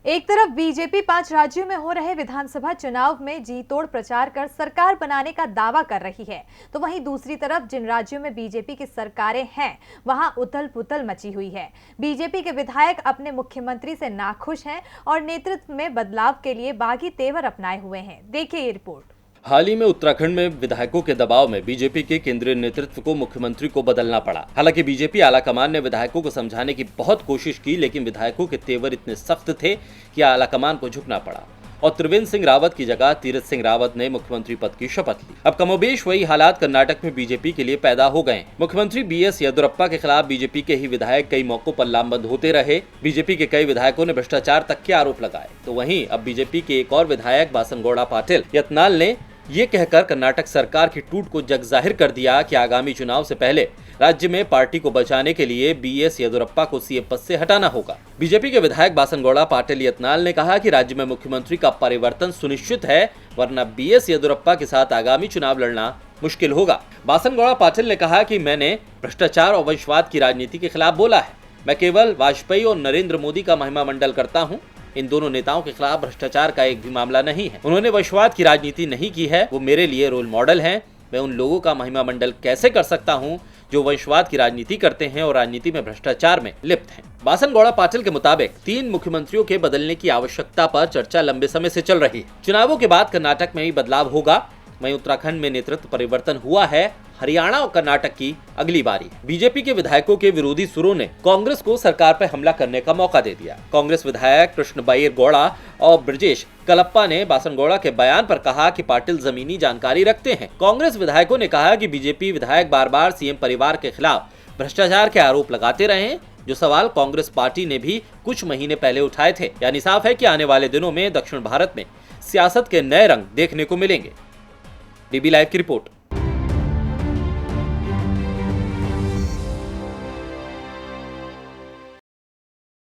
एक तरफ बीजेपी 5 राज्यों में हो रहे विधानसभा चुनाव में जी तोड़ प्रचार कर सरकार बनाने का दावा कर रही है, तो वहीं दूसरी तरफ जिन राज्यों में बीजेपी की सरकारें हैं, वहां उथल पुथल मची हुई है। बीजेपी के विधायक अपने मुख्यमंत्री से नाखुश हैं और नेतृत्व में बदलाव के लिए बागी तेवर अपनाए हुए हैं। देखिए ये रिपोर्ट। हाल ही में उत्तराखंड में विधायकों के दबाव में बीजेपी के केंद्रीय नेतृत्व को मुख्यमंत्री को बदलना पड़ा। हालांकि बीजेपी आलाकमान ने विधायकों को समझाने की बहुत कोशिश की, लेकिन विधायकों के तेवर इतने सख्त थे कि आलाकमान को झुकना पड़ा और त्रिवेंद्र सिंह रावत की जगह तीरथ सिंह रावत ने मुख्यमंत्री पद की शपथ ली। अब कमोबेश वही हालात कर्नाटक में बीजेपी के लिए पैदा हो गए। मुख्यमंत्री बीएस येदियुरप्पा के खिलाफ बीजेपी के ही विधायक कई मौकों पर लामबंद होते रहे। बीजेपी के कई विधायकों ने भ्रष्टाचार तक के आरोप लगाए। तो वहीं अब बीजेपी के एक और विधायक बासनगौड़ा पाटिल यत्नाल ने ये कहकर कर्नाटक सरकार की टूट को जग जाहिर कर दिया कि आगामी चुनाव से पहले राज्य में पार्टी को बचाने के लिए बीएस येदियुरप्पा को सीएम पद से हटाना होगा। बीजेपी के विधायक बासनगौड़ा पाटिल यत्नाल ने कहा कि राज्य में मुख्यमंत्री का परिवर्तन सुनिश्चित है, वरना बीएस येदियुरप्पा के साथ आगामी चुनाव लड़ना मुश्किल होगा। बासनगौड़ा पाटिल ने कहा कि मैंने भ्रष्टाचार और वंशवाद की राजनीति के खिलाफ बोला है। मैं केवल वाजपेयी और नरेंद्र मोदी का महिमा मंडल करता हूँ। इन दोनों नेताओं के खिलाफ भ्रष्टाचार का एक भी मामला नहीं है। उन्होंने वंशवाद की राजनीति नहीं की है। वो मेरे लिए रोल मॉडल हैं। मैं उन लोगों का महिमा मंडल कैसे कर सकता हूं जो वंशवाद की राजनीति करते हैं और राजनीति में भ्रष्टाचार में लिप्त हैं। बासनगौड़ा पाटिल के मुताबिक 3 मुख्यमंत्रियों के बदलने की आवश्यकता पर चर्चा लंबे समय से चल रही है। चुनावों के बाद कर्नाटक में भी बदलाव होगा। वहीं उत्तराखंड में नेतृत्व परिवर्तन हुआ है। हरियाणा और कर्नाटक की अगली बारी। बीजेपी के विधायकों के विरोधी सुरों ने कांग्रेस को सरकार पर हमला करने का मौका दे दिया। कांग्रेस विधायक कृष्ण बैरगौड़ा और ब्रजेश कलप्पा ने बासनगौड़ा के बयान पर कहा कि पाटिल जमीनी जानकारी रखते हैं। कांग्रेस विधायकों ने कहा कि बीजेपी विधायक बार बार सीएम परिवार के खिलाफ भ्रष्टाचार के आरोप लगाते रहे, जो सवाल कांग्रेस पार्टी ने भी कुछ महीने पहले उठाए थे। यानी साफ है कि आने वाले दिनों में दक्षिण भारत में सियासत के नए रंग देखने को मिलेंगे। डीबी लाइव की रिपोर्ट।